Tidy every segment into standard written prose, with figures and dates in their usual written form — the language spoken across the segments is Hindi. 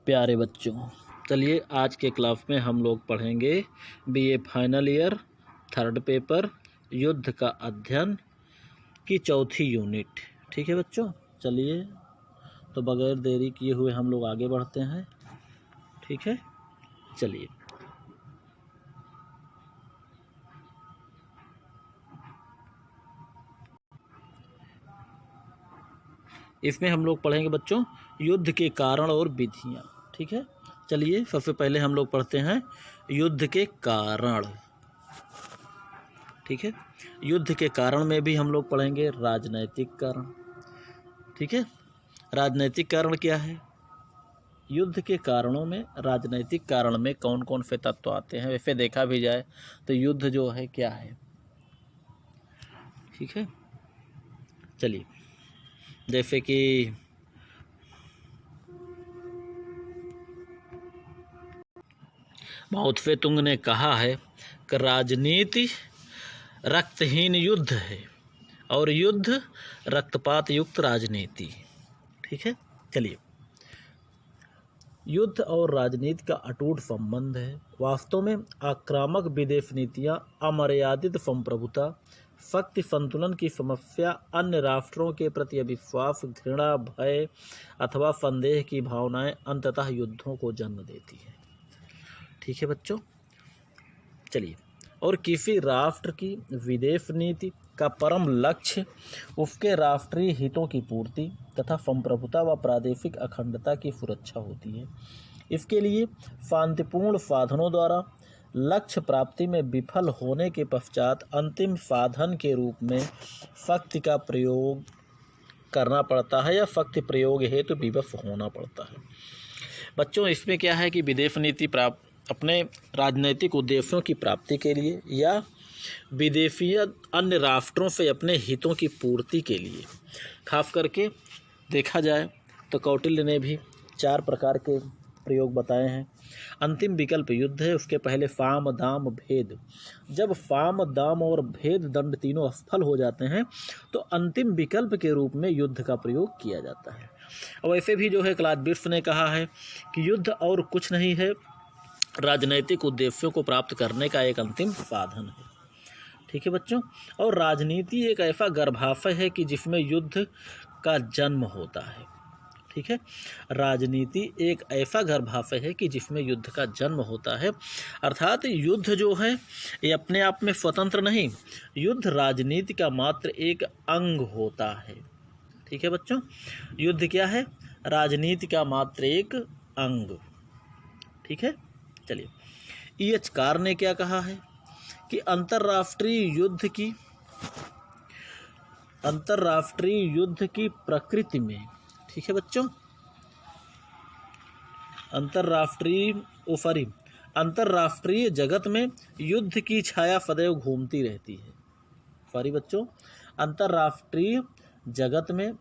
प्यारे बच्चों, चलिए आज के क्लास में हम लोग पढ़ेंगे BA final year third paper युद्ध का अध्ययन की चौथी यूनिट। ठीक है बच्चों, चलिए तो बगैर देरी किए हुए हम लोग आगे बढ़ते हैं। ठीक है, चलिए। इसमें हम लोग पढ़ेंगे बच्चों युद्ध के कारण और विधियाँ। ठीक है, चलिए सबसे पहले हम लोग पढ़ते हैं युद्ध के कारण। ठीक है, युद्ध के कारण में भी हम लोग पढ़ेंगे राजनैतिक कारण। ठीक है, राजनैतिक कारण क्या है? युद्ध के कारणों में राजनैतिक कारण में कौन कौन से तत्व आते हैं? वैसे देखा भी जाए तो युद्ध जो है क्या है। ठीक है, चलिए, जैसे कि माओत्से-तुंग ने कहा है कि राजनीति रक्तहीन युद्ध है और युद्ध रक्तपात युक्त राजनीति। ठीक है, चलिए, युद्ध और राजनीति का अटूट संबंध है। वास्तव में आक्रामक विदेश नीतियाँ, अमर्यादित संप्रभुता, शक्ति संतुलन की समस्या, अन्य राष्ट्रों के प्रति अविश्वास, घृणा, भय अथवा संदेह की भावनाएं अंततः युद्धों को जन्म देती है। ठीक है बच्चों, चलिए, और किसी राष्ट्र की विदेश नीति का परम लक्ष्य उसके राष्ट्रीय हितों की पूर्ति तथा संप्रभुता व प्रादेशिक अखंडता की सुरक्षा होती है। इसके लिए शांतिपूर्ण साधनों द्वारा लक्ष्य प्राप्ति में विफल होने के पश्चात अंतिम साधन के रूप में शक्ति का प्रयोग करना पड़ता है या शक्ति प्रयोग हेतु विवश होना पड़ता है। बच्चों, इसमें क्या है कि विदेश नीति अपने राजनैतिक उद्देश्यों की प्राप्ति के लिए या विदेशी अन्य राष्ट्रों से अपने हितों की पूर्ति के लिए, खास करके देखा जाए तो कौटिल्य ने भी 4 प्रकार के प्रयोग बताए हैं। अंतिम विकल्प युद्ध है। उसके पहले साम, दाम, भेद। जब साम, दाम और भेद दंड तीनों असफल हो जाते हैं तो अंतिम विकल्प के रूप में युद्ध का प्रयोग किया जाता है। और वैसे भी जो है क्लादियस ने कहा है कि युद्ध और कुछ नहीं है, राजनैतिक उद्देश्यों को प्राप्त करने का एक अंतिम साधन है। ठीक है बच्चों, और राजनीति एक ऐसा गर्भाशय है कि जिसमें युद्ध का जन्म होता है। ठीक है, राजनीति एक ऐसा गर्भाशय है कि जिसमें युद्ध का जन्म होता है। अर्थात युद्ध जो है ये अपने आप में स्वतंत्र नहीं, युद्ध राजनीति का मात्र एक अंग होता है। ठीक है बच्चों, युद्ध क्या है? राजनीति का मात्र एक अंग। ठीक है, चलिए, E.H. कार ने क्या कहा है कि अंतर्राष्ट्रीय युद्ध की प्रकृति में, ठीक है बच्चों, अंतर्राष्ट्रीय जगत में युद्ध की छाया सदैव घूमती रहती है। सॉरी बच्चों, अंतर्राष्ट्रीय जगत में,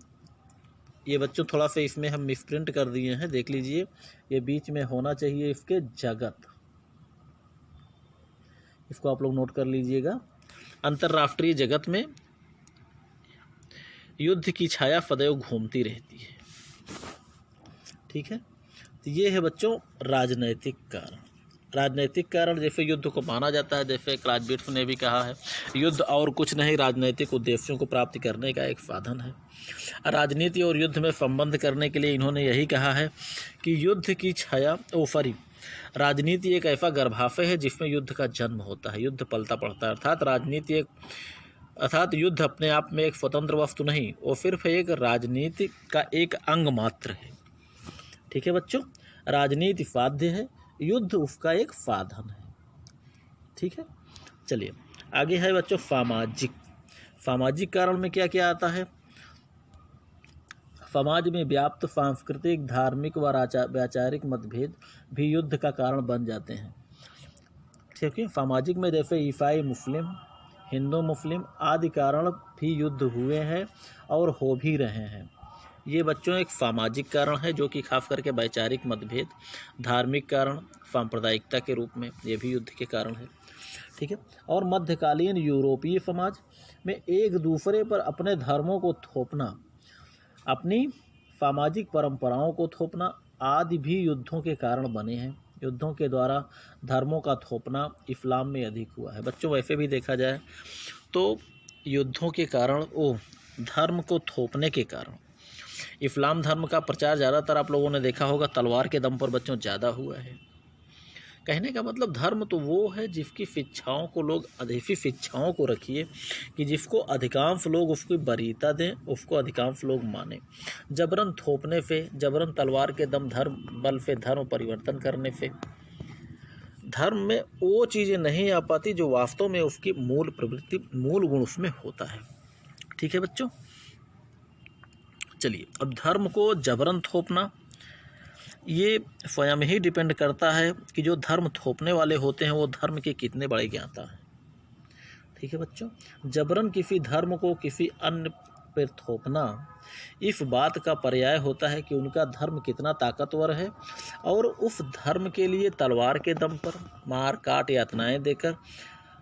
ये बच्चों थोड़ा सा इसमें हम मिसप्रिंट कर दिए हैं, देख लीजिए, ये बीच में होना चाहिए इसके जगत, इसको आप लोग नोट कर लीजिएगा। अंतर्राष्ट्रीय जगत में युद्ध की छाया सदैव घूमती रहती है। ठीक है, तो ये है बच्चों राजनैतिक कारण। राजनैतिक कारण जैसे युद्ध को माना जाता है, जैसे क्लादियस ने भी कहा है, युद्ध और कुछ नहीं, राजनैतिक उद्देश्यों को प्राप्त करने का एक साधन है। राजनीति और युद्ध में संबंध करने के लिए इन्होंने यही कहा है कि युद्ध की छाया राजनीति एक ऐसा गर्भाशय है जिसमें युद्ध का जन्म होता है, युद्ध पलता पड़ता है। अर्थात युद्ध अपने आप में एक स्वतंत्र वस्तु नहीं, वो सिर्फ एक राजनीति का एक अंग मात्र है। ठीक है बच्चों, राजनीति साध्य है, युद्ध उसका एक साधन है। ठीक है, चलिए आगे है बच्चों सामाजिक कारण में क्या क्या आता है? समाज में व्याप्त सांस्कृतिक, धार्मिक व वैचारिक मतभेद भी युद्ध का कारण बन जाते हैं। ठीक है, सामाजिक में जैसे ईसाई मुस्लिम, हिंदू मुस्लिम आदि कारण भी युद्ध हुए हैं और हो भी रहे हैं। ये बच्चों एक सामाजिक कारण है, जो कि खास करके वैचारिक मतभेद, धार्मिक कारण, सांप्रदायिकता के रूप में, ये भी युद्ध के कारण है। ठीक है, और मध्यकालीन यूरोपीय समाज में एक दूसरे पर अपने धर्मों को थोपना, अपनी सामाजिक परंपराओं को थोपना, आदि भी युद्धों के कारण बने हैं। युद्धों के द्वारा धर्मों का थोपना इस्लाम में अधिक हुआ है। बच्चों वैसे भी देखा जाए तो युद्धों के कारण धर्म को थोपने के कारण इस्लाम धर्म का प्रचार ज़्यादातर आप लोगों ने देखा होगा तलवार के दम पर बच्चों ज़्यादा हुआ है। कहने का मतलब धर्म तो वो है जिसकी शिक्षाओं को लोग ऐसी शिक्षाओं को रखिए कि जिसको अधिकांश लोग उसकी वरीयता दें, उसको अधिकांश लोग माने। जबरन थोपने से, जबरन तलवार के दम धर्म बल से धर्म परिवर्तन करने से धर्म में वो चीज़ें नहीं आ पाती जो वास्तव में उसकी मूल प्रवृत्ति, मूल गुण उसमें होता है। ठीक है बच्चों, चलिए अब धर्म को जबरन थोपना ये स्वयं ही डिपेंड करता है कि जो धर्म थोपने वाले होते हैं वो धर्म के कितने बड़े ज्ञाता हैं। ठीक है बच्चों, जबरन किसी धर्म को किसी अन्य पर थोपना इस बात का पर्याय होता है कि उनका धर्म कितना ताकतवर है और उस धर्म के लिए तलवार के दम पर मार काट यातनाएं देकर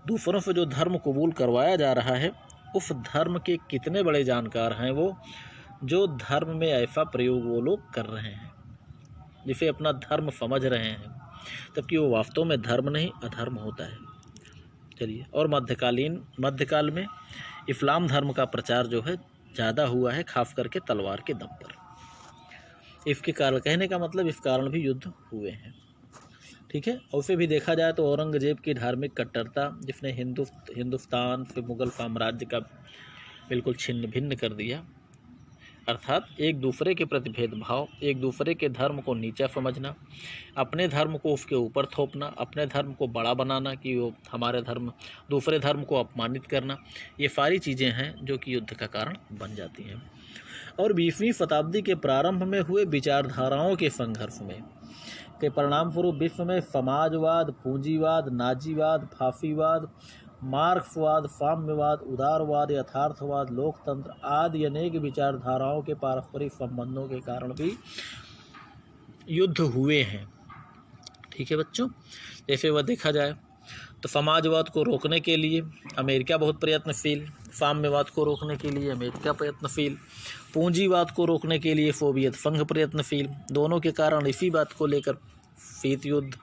दूसरों से जो धर्म कबूल करवाया जा रहा है उस धर्म के कितने बड़े जानकार हैं वो, जो धर्म में ऐसा प्रयोग वो लोग कर रहे हैं जिसे अपना धर्म समझ रहे हैं, जबकि वो वास्तव में धर्म नहीं अधर्म होता है। चलिए, और मध्यकाल में इस्लाम धर्म का प्रचार जो है ज़्यादा हुआ है, खास करके तलवार के दम पर। इसके कारण, कहने का मतलब इस कारण भी युद्ध हुए हैं। ठीक है, और फिर भी देखा जाए तो औरंगजेब की धार्मिक कट्टरता जिसने हिंदुस्तान से मुगल साम्राज्य का बिल्कुल छिन्न भिन्न कर दिया, अर्थात एक दूसरे के प्रति भेदभाव, एक दूसरे के धर्म को नीचा समझना, अपने धर्म को उसके ऊपर थोपना, अपने धर्म को बड़ा बनाना कि वो हमारे धर्म, दूसरे धर्म को अपमानित करना, ये सारी चीज़ें हैं जो कि युद्ध का कारण बन जाती हैं। और 20वीं शताब्दी के प्रारंभ में हुए विचारधाराओं के संघर्ष में के परिणाम स्वरूप विश्व में समाजवाद, पूंजीवाद, नाजीवाद, फासीवाद, मार्क्सवाद, साम्यवाद, उदारवाद, यथार्थवाद, लोकतंत्र आदि अनेक विचारधाराओं के पारस्परिक संबंधों के कारण भी युद्ध हुए हैं। ठीक है बच्चों, जैसे वह देखा जाए तो समाजवाद को रोकने के लिए अमेरिका बहुत प्रयत्नशील, साम्यवाद को रोकने के लिए अमेरिका प्रयत्नशील, पूंजीवाद को रोकने के लिए सोवियत संघ प्रयत्नशील। दोनों के कारण इसी बात को लेकर शीत युद्ध।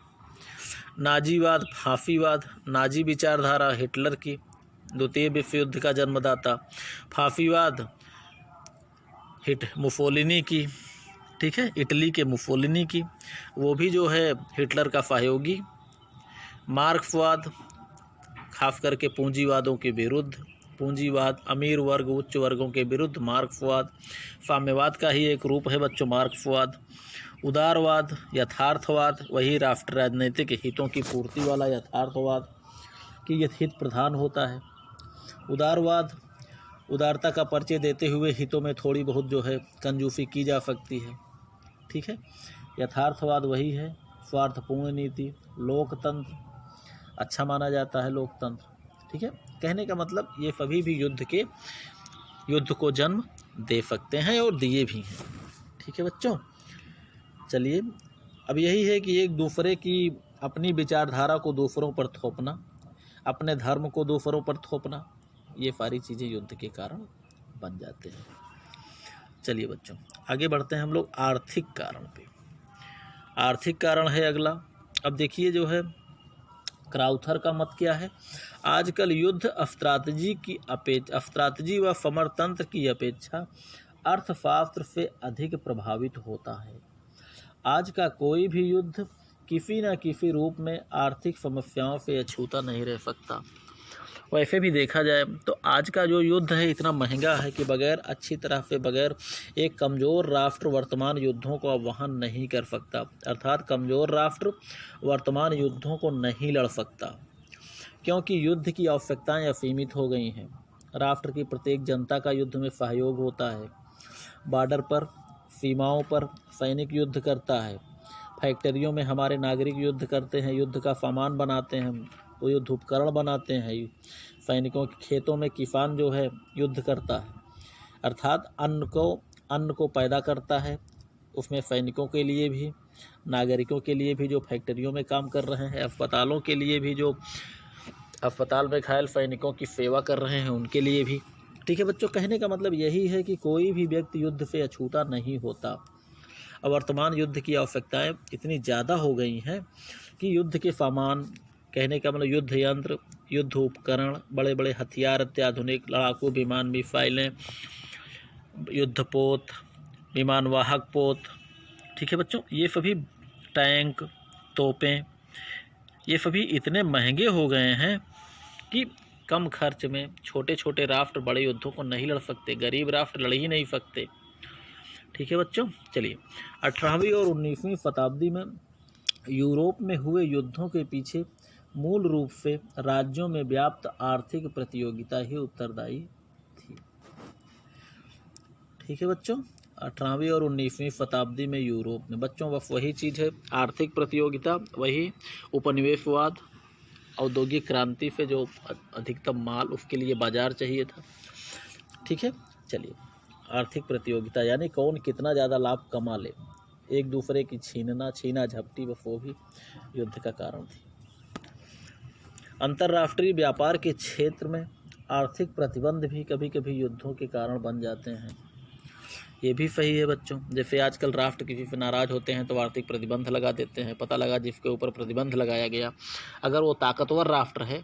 नाजीवाद, फासीवाद, नाजी विचारधारा हिटलर की, द्वितीय विश्व युद्ध का जन्मदाता। फासीवाद मुसोलिनी की, ठीक है, इटली के मुसोलिनी की, वो भी जो है हिटलर का सहयोगी। मार्क्सवाद खास करके पूंजीवादों के विरुद्ध, पूंजीवाद अमीर वर्ग उच्च वर्गों के विरुद्ध मार्क्सवाद, साम्यवाद का ही एक रूप है बच्चों मार्क्सवाद। उदारवाद, यथार्थवाद, वही राष्ट्र राजनीतिक हितों की पूर्ति वाला यथार्थवाद कि ये हित प्रधान होता है। उदारवाद, उदारता का परिचय देते हुए हितों में थोड़ी बहुत जो है कंजूसी की जा सकती है। ठीक है, यथार्थवाद वही है स्वार्थपूर्ण नीति। लोकतंत्र, अच्छा माना जाता है लोकतंत्र। ठीक है, कहने का मतलब ये सभी भी युद्ध को जन्म दे सकते हैं और दिए भी हैं। ठीक है बच्चों, चलिए अब यही है कि एक दूसरे की अपनी विचारधारा को दूसरों पर थोपना, अपने धर्म को दूसरों पर थोपना, ये सारी चीज़ें युद्ध के कारण बन जाते हैं। चलिए बच्चों, आगे बढ़ते हैं हम लोग आर्थिक कारण पे। आर्थिक कारण है अगला। अब देखिए जो है क्राउथर का मत क्या है, आजकल युद्ध स्ट्रैटेजी व समरतंत्र की अपेक्षा अर्थशास्त्र से अधिक प्रभावित होता है। आज का कोई भी युद्ध किसी न किसी रूप में आर्थिक समस्याओं से अछूता नहीं रह सकता। वैसे भी देखा जाए तो आज का जो युद्ध है इतना महंगा है कि बगैर अच्छी तरह से, बगैर एक कमज़ोर राष्ट्र वर्तमान युद्धों को वहन नहीं कर सकता, अर्थात कमज़ोर राष्ट्र वर्तमान युद्धों को नहीं लड़ सकता, क्योंकि युद्ध की आवश्यकताएं असीमित हो गई हैं। राष्ट्र की प्रत्येक जनता का युद्ध में सहयोग होता है। बॉर्डर पर, सीमाओं पर सैनिक युद्ध करता है, फैक्ट्रियों में हमारे नागरिक युद्ध करते हैं, युद्ध का सामान बनाते हैं, वो युद्ध उपकरण बनाते हैं, सैनिकों के खेतों में किसान जो है युद्ध करता है, अर्थात अन्न को पैदा करता है। उसमें सैनिकों के लिए भी, नागरिकों के लिए भी जो फैक्ट्रियों में काम कर रहे हैं, अस्पतालों के लिए भी जो अस्पताल में घायल सैनिकों की सेवा कर रहे हैं उनके लिए भी। ठीक है बच्चों, कहने का मतलब यही है कि कोई भी व्यक्ति युद्ध से अछूता नहीं होता और वर्तमान युद्ध की आवश्यकताएं इतनी ज़्यादा हो गई हैं कि युद्ध के सामान, कहने का मतलब युद्ध यंत्र, युद्ध उपकरण, बड़े बड़े हथियार, अत्याधुनिक लड़ाकू विमान, मिसाइलें, युद्धपोत, विमानवाहक पोत, ठीक है बच्चों, ये सभी टैंक, तोपें, ये सभी इतने महंगे हो गए हैं कि कम खर्च में छोटे छोटे राष्ट्र बड़े युद्धों को नहीं लड़ सकते, गरीब राष्ट्र लड़ ही नहीं सकते। ठीक है बच्चों, चलिए 18वीं और 19वीं शताब्दी में यूरोप में हुए युद्धों के पीछे मूल रूप से राज्यों में व्याप्त आर्थिक प्रतियोगिता ही उत्तरदायी थी। ठीक है बच्चों, 18वीं और 19वीं शताब्दी में यूरोप में, बच्चों बस वही चीज़ है, आर्थिक प्रतियोगिता, वही उपनिवेशवाद, औद्योगिक क्रांति से जो अधिकतम माल, उसके लिए बाजार चाहिए था। ठीक है, चलिए आर्थिक प्रतियोगिता यानी कौन कितना ज़्यादा लाभ कमा ले, एक दूसरे की छीना झपटी, बस वो भी युद्ध का कारण थी। अंतर्राष्ट्रीय व्यापार के क्षेत्र में आर्थिक प्रतिबंध भी कभी कभी युद्धों के कारण बन जाते हैं, ये भी सही है बच्चों। जैसे आजकल राष्ट्र किसी से नाराज़ होते हैं तो आर्थिक प्रतिबंध लगा देते हैं। पता लगा जिसके ऊपर प्रतिबंध लगाया गया, अगर वो ताकतवर राष्ट्र है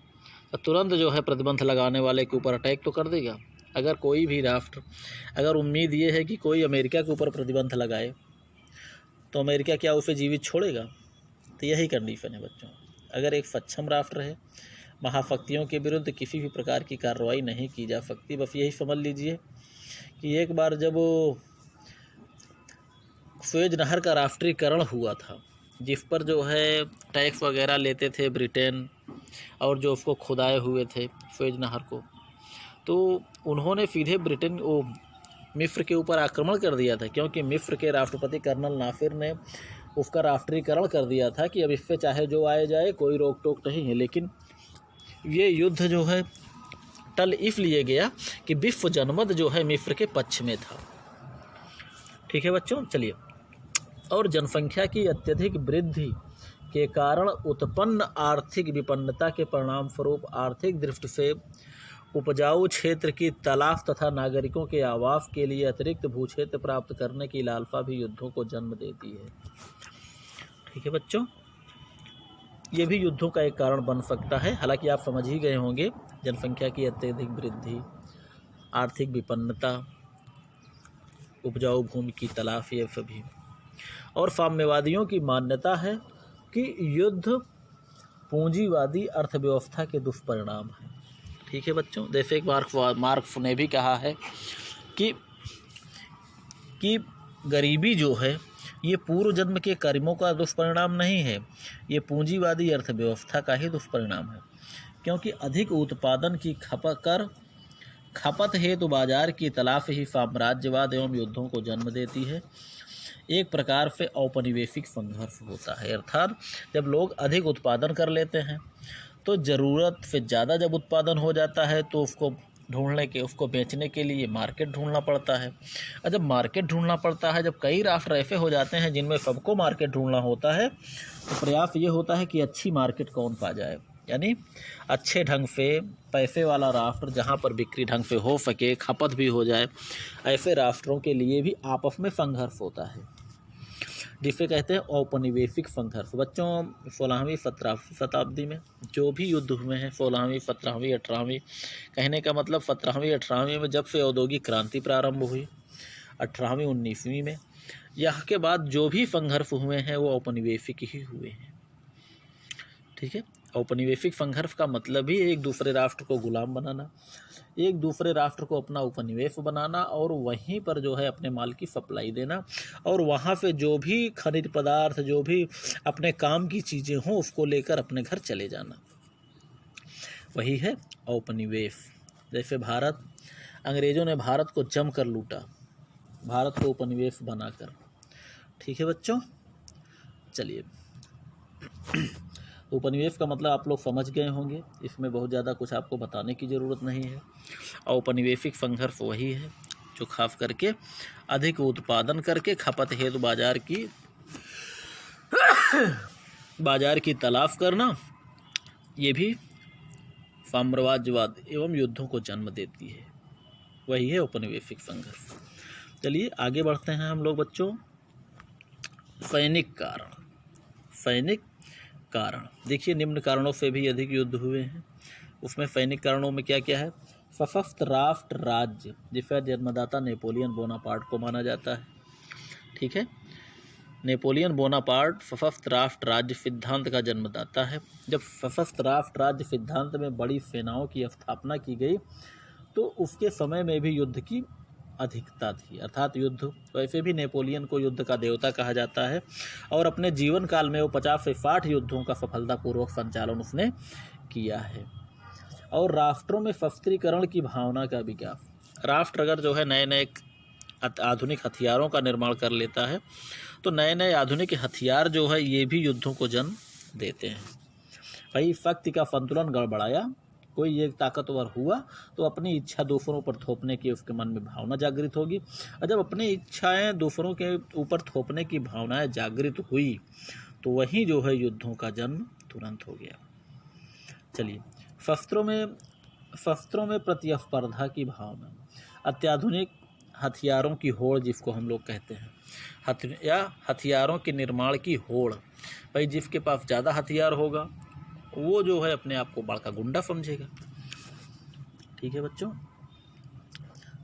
तो तुरंत जो है प्रतिबंध लगाने वाले के ऊपर अटैक तो कर देगा। अगर कोई भी राष्ट्र, अगर उम्मीद ये है कि कोई अमेरिका के ऊपर प्रतिबंध लगाए तो अमेरिका क्या उसे जीवित छोड़ेगा? तो यही कंडीशन है बच्चों। अगर एक सक्षम राष्ट्र है, महाशक्तियों के विरुद्ध किसी भी प्रकार की कार्रवाई नहीं की जा सकती। बस यही समझ लीजिए कि एक बार जब सुएज नहर का राष्ट्रीयकरण हुआ था, जिस पर जो है टैक्स वगैरह लेते थे ब्रिटेन और जो उसको खुदाए हुए थे सुएज नहर को, तो उन्होंने सीधे ब्रिटेन मिस्र के ऊपर आक्रमण कर दिया था, क्योंकि मिस्र के राष्ट्रपति कर्नल नासिर ने उसका राष्ट्रीयकरण कर दिया था कि अब इससे चाहे जो आए जाए, कोई रोक टोक नहीं है। लेकिन ये युद्ध जो है टल इसलिए गया कि विश्व जनमत जो है मिस्र के पक्ष में था। ठीक है बच्चों, चलिए, और जनसंख्या की अत्यधिक वृद्धि के कारण उत्पन्न आर्थिक विपन्नता के परिणाम स्वरूप आर्थिक दृष्टि से उपजाऊ क्षेत्र की तलाश तथा नागरिकों के आवास के लिए अतिरिक्त भूक्षेत्र प्राप्त करने की लालसा भी युद्धों को जन्म देती है। ठीक है बच्चों, ये भी युद्धों का एक कारण बन सकता है। हालांकि आप समझ ही गए होंगे, जनसंख्या की अत्यधिक वृद्धि, आर्थिक विपन्नता, उपजाऊ भूमि की तलाश, ये सभी। और साम्यवादियों की मान्यता है कि युद्ध पूंजीवादी अर्थव्यवस्था के दुष्परिणाम है। ठीक है बच्चों, जैसे एक मार्क्स ने भी कहा है कि गरीबी जो है ये पूर्व जन्म के कर्मों का दुष्परिणाम नहीं है, ये पूंजीवादी अर्थव्यवस्था का ही दुष्परिणाम है, क्योंकि अधिक उत्पादन की खपत हेतु बाजार की तलाश ही साम्राज्यवाद एवं युद्धों को जन्म देती है। एक प्रकार से औपनिवेशिक संघर्ष होता है, अर्थात जब लोग अधिक उत्पादन कर लेते हैं तो ज़रूरत से ज़्यादा जब उत्पादन हो जाता है तो उसको बेचने के लिए मार्केट ढूंढना पड़ता है। और जब मार्केट ढूंढना पड़ता है, जब कई राष्ट्र ऐसे हो जाते हैं जिनमें सबको मार्केट ढूंढना होता है, तो प्रयास ये होता है कि अच्छी मार्केट कौन पा जाए, यानी अच्छे ढंग से पैसे वाला राष्ट्र जहाँ पर बिक्री ढंग से हो सके, खपत भी हो जाए, ऐसे राष्ट्रों के लिए भी आपस में संघर्ष होता है, जिसे कहते हैं औपनिवेशिक संघर्ष। बच्चों 16वीं 17वीं शताब्दी में जो भी युद्ध हुए हैं, 16वीं 17वीं 18वीं, कहने का मतलब 17वीं 18वीं में जब से औद्योगिक क्रांति प्रारंभ हुई, 18वीं 19वीं में, यह के बाद जो भी संघर्ष हुए हैं वो औपनिवेशिक ही हुए हैं। ठीक है, औपनिवेशिक संघर्ष का मतलब ही एक दूसरे राष्ट्र को गुलाम बनाना, एक दूसरे राष्ट्र को अपना उपनिवेश बनाना, और वहीं पर जो है अपने माल की सप्लाई देना, और वहाँ पे जो भी खनिज पदार्थ, जो भी अपने काम की चीज़ें हों, उसको लेकर अपने घर चले जाना, वही है औपनिवेश। जैसे अंग्रेज़ों ने भारत को जमकर लूटा, भारत को उपनिवेश बनाकर। ठीक है बच्चों, चलिए, उपनिवेश का मतलब आप लोग समझ गए होंगे, इसमें बहुत ज़्यादा कुछ आपको बताने की ज़रूरत नहीं है। औपनिवेशिक संघर्ष वही है जो खास करके अधिक उत्पादन करके खपत हेतु बाजार की तलाश करना, ये भी साम्राज्यवाद एवं युद्धों को जन्म देती है, वही है औपनिवेशिक संघर्ष। चलिए आगे बढ़ते हैं हम लोग बच्चों। सैनिक कारण। सैनिक कारण देखिए, निम्न कारणों से भी अधिक युद्ध हुए हैं। उसमें सैनिक कारणों में क्या क्या है? सशस्त्र राष्ट्र राज्य, जिसका जन्मदाता नेपोलियन बोनापार्ट को माना जाता है। ठीक है, नेपोलियन बोनापार्ट सशस्त्र राष्ट्र राज्य सिद्धांत का जन्मदाता है। जब सशस्त्र राष्ट्र राज्य सिद्धांत में बड़ी सेनाओं की स्थापना की गई तो उसके समय में भी युद्ध की अधिकता थी, अर्थात युद्ध। वैसे भी नेपोलियन को युद्ध का देवता कहा जाता है और अपने जीवन काल में वो 50 से 60 युद्धों का सफलतापूर्वक संचालन उसने किया है। और राष्ट्रों में शस्त्रीकरण की भावना का विकास। राष्ट्र अगर जो है नए नए आधुनिक हथियारों का निर्माण कर लेता है तो नए नए आधुनिक हथियार जो है ये भी युद्धों को जन्म देते हैं। भाई शक्ति का संतुलन गड़बड़ाया, कोई एक ताकतवर हुआ तो अपनी इच्छा दूसरों पर थोपने की उसके मन में भावना जागृत होगी, और जब अपनी इच्छाएं दूसरों के ऊपर थोपने की भावनाएं जागृत हुई तो वही जो है युद्धों का जन्म तुरंत हो गया। चलिए, शस्त्रों में प्रतिस्पर्धा की भावना। अत्याधुनिक हथियारों की होड़ जिसको हम लोग कहते हैं, या हथियारों के निर्माण की होड़। भाई जिसके पास ज़्यादा हथियार होगा वो जो है अपने आप को बड़का गुंडा समझेगा। ठीक है बच्चों,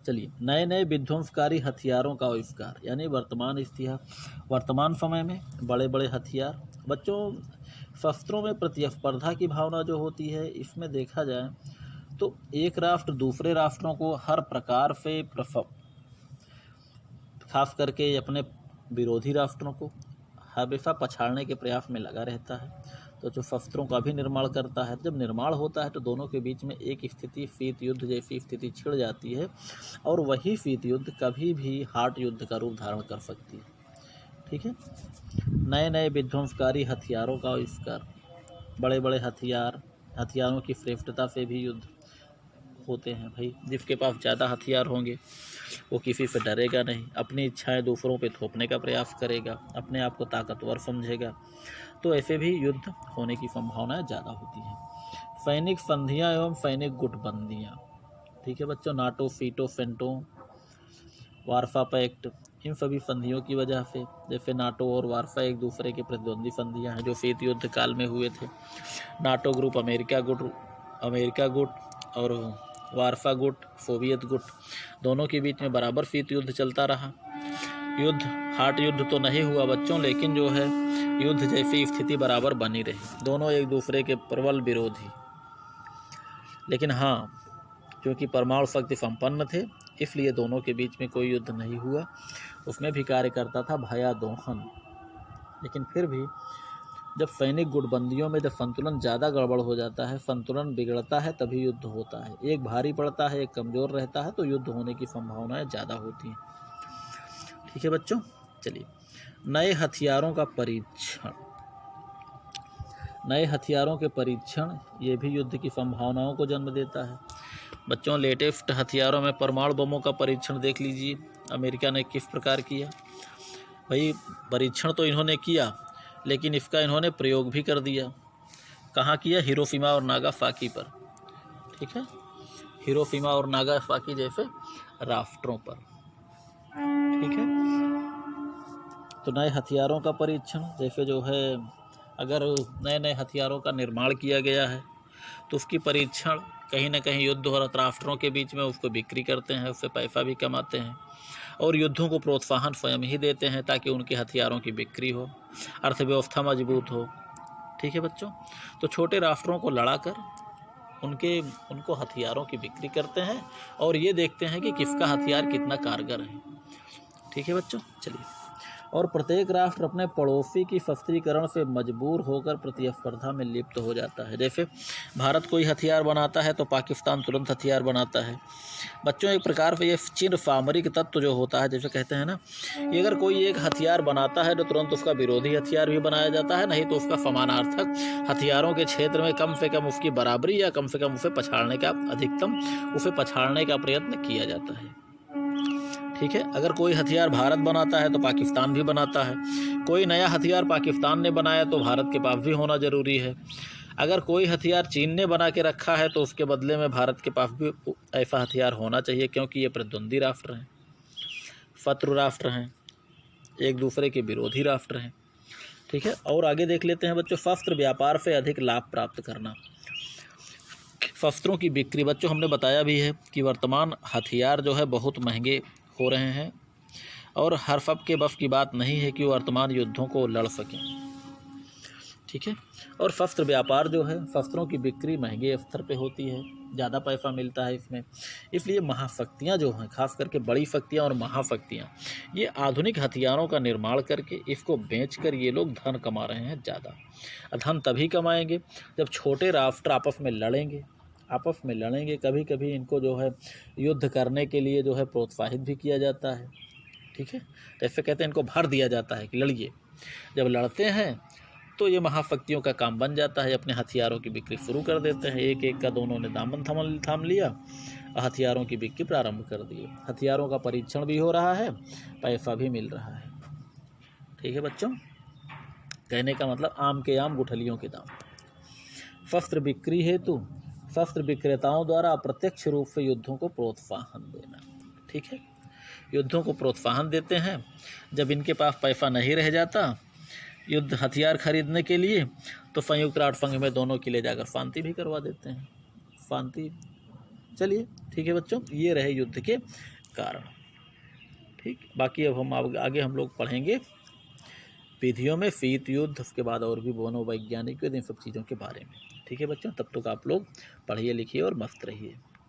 चलिए, नए नए विध्वंसकारी हथियारों का आविष्कार, यानी वर्तमान समय में बड़े बड़े हथियार। बच्चों, शस्त्रों में प्रतिस्पर्धा की भावना जो होती है, इसमें देखा जाए तो एक राष्ट्र दूसरे राष्ट्रों को हर प्रकार से खास करके अपने विरोधी राष्ट्रों को हमेशा पछाड़ने के प्रयास में लगा रहता है। तो जो शस्त्रों का भी निर्माण करता है, जब निर्माण होता है तो दोनों के बीच में एक स्थिति शीत युद्ध जैसी स्थिति छिड़ जाती है और वही शीत युद्ध कभी भी हार्ड युद्ध का रूप धारण कर सकती है। ठीक है, नए नए विध्वंसकारी हथियारों का आविष्कार। बड़े बड़े हथियारों की श्रेष्ठता से भी युद्ध होते हैं। भाई जिसके पास ज़्यादा हथियार होंगे वो किसी से डरेगा नहीं, अपनी इच्छाएं दूसरों पे थोपने का प्रयास करेगा, अपने आप को ताकतवर समझेगा, तो ऐसे भी युद्ध होने की संभावनाएं ज़्यादा होती हैं। सैनिक संधियां एवं सैनिक गुटबंदियां। ठीक है बच्चों, नाटो, सीटो, सेंटो, वार्सा पैक्ट, इन सभी संधियों की वजह से, जैसे नाटो और वार्सा एक दूसरे के प्रतिद्वंदी संधियां हैं जो शीत युद्ध काल में हुए थे। नाटो ग्रुप अमेरिका गुट और वार्सा गुट सोवियत गुट, दोनों के बीच में बराबर शीत युद्ध चलता रहा। युद्ध हार्ड युद्ध तो नहीं हुआ बच्चों, लेकिन जो है युद्ध जैसी स्थिति बराबर बनी रही, दोनों एक दूसरे के प्रबल विरोधी। लेकिन हाँ, क्योंकि परमाणु शक्ति संपन्न थे इसलिए दोनों के बीच में कोई युद्ध नहीं हुआ। उसमें भी कार्य करता था भया दोहन। लेकिन फिर भी जब सैनिक गुटबंदियों में जब संतुलन ज़्यादा गड़बड़ हो जाता है, संतुलन बिगड़ता है, तभी युद्ध होता है। एक भारी पड़ता है, एक कमज़ोर रहता है, तो युद्ध होने की संभावनाएं ज़्यादा होती हैं। ठीक है बच्चों, चलिए, नए हथियारों का परीक्षण। नए हथियारों के परीक्षण ये भी युद्ध की संभावनाओं को जन्म देता है। बच्चों, लेटेस्ट हथियारों में परमाणु बमों का परीक्षण देख लीजिए, अमेरिका ने किस प्रकार किया। भाई परीक्षण तो इन्होंने किया, लेकिन इसका इन्होंने प्रयोग भी कर दिया। कहाँ किया? हिरोशिमा और नागासाकी पर। ठीक है, हिरोशिमा और नागासाकी जैसे राष्ट्रों पर। ठीक है, तो नए हथियारों का परीक्षण, जैसे जो है अगर नए नए हथियारों का निर्माण किया गया है तो उसकी परीक्षण कहीं ना कहीं युद्ध और राष्ट्रों के बीच में उसको बिक्री करते हैं, उससे पैसा भी कमाते हैं और युद्धों को प्रोत्साहन स्वयं ही देते हैं ताकि उनके हथियारों की बिक्री हो, अर्थव्यवस्था मजबूत हो। ठीक है बच्चों, तो छोटे राष्ट्रों को लड़ाकर उनको हथियारों की बिक्री करते हैं और ये देखते हैं कि किसका हथियार कितना कारगर है। ठीक है बच्चों, चलिए, और प्रत्येक राष्ट्र अपने पड़ोसी की शस्त्रीकरण से मजबूर होकर प्रतिस्पर्धा में लिप्त हो जाता है। जैसे भारत कोई हथियार बनाता है तो पाकिस्तान तुरंत हथियार बनाता है। बच्चों, एक प्रकार से ये चिर सामरिक तत्व जो होता है, जैसे कहते हैं ना, ये अगर कोई एक हथियार बनाता है तो तुरंत उसका विरोधी हथियार भी बनाया जाता है, नहीं तो उसका समानार्थक हथियारों के क्षेत्र में कम से कम उसकी बराबरी या कम से कम उसे पछाड़ने का प्रयत्न किया जाता है। ठीक है, अगर कोई हथियार भारत बनाता है तो पाकिस्तान भी बनाता है। कोई नया हथियार पाकिस्तान ने बनाया तो भारत के पास भी होना ज़रूरी है। अगर कोई हथियार चीन ने बना के रखा है तो उसके बदले में भारत के पास भी ऐसा हथियार होना चाहिए, क्योंकि ये प्रतिद्वंदी राष्ट्र हैं, शत्रु राष्ट्र हैं। एक दूसरे के विरोधी राष्ट्र हैं। ठीक है, और आगे देख लेते हैं बच्चों, शस्त्र व्यापार से अधिक लाभ प्राप्त करना। शस्त्रों की बिक्री, बच्चों हमने बताया भी है कि वर्तमान हथियार जो है बहुत महंगे हो रहे हैं और हर सब के बस की बात नहीं है कि वर्तमान युद्धों को लड़ सकें। ठीक है, और शस्त्र व्यापार जो है, शस्त्रों की बिक्री महंगे स्तर पे होती है, ज़्यादा पैसा मिलता है इसमें, इसलिए महाशक्तियाँ जो हैं, खास करके बड़ी शक्तियाँ और महाशक्तियाँ, ये आधुनिक हथियारों का निर्माण करके इसको बेचकर ये लोग धन कमा रहे हैं ज़्यादा। धन तभी कमाएंगे जब छोटे राष्ट्र आपस में लड़ेंगे, कभी कभी इनको जो है युद्ध करने के लिए जो है प्रोत्साहित भी किया जाता है। ठीक है, जैसे कहते हैं इनको भर दिया जाता है कि लड़िए। जब लड़ते हैं तो ये महाशक्तियों का काम बन जाता है, अपने हथियारों की बिक्री शुरू कर देते हैं। एक एक का दोनों ने दामन थाम लिया, हथियारों की बिक्री प्रारंभ कर दी। हथियारों का परीक्षण भी हो रहा है, पैसा भी मिल रहा है। ठीक है बच्चों, कहने का मतलब आम के आम गुठलियों के दाम। शस्त्र बिक्री हेतु शस्त्र विक्रेताओं द्वारा अप्रत्यक्ष रूप से युद्धों को प्रोत्साहन देना। ठीक है, युद्धों को प्रोत्साहन देते हैं। जब इनके पास पैसा नहीं रह जाता युद्ध हथियार खरीदने के लिए, तो संयुक्त राष्ट्र संघ में दोनों के लिए जाकर शांति भी करवा देते हैं। शांति, चलिए ठीक है बच्चों, ये रहे युद्ध के कारण। ठीक, बाकी अब हम आगे हम लोग पढ़ेंगे विधियों में शीत युद्ध, उसके बाद और भी मनोवैज्ञानिक इन सब चीज़ों के बारे में। ठीक है बच्चों, तब तक आप लोग पढ़िए लिखिए और मस्त रहिए।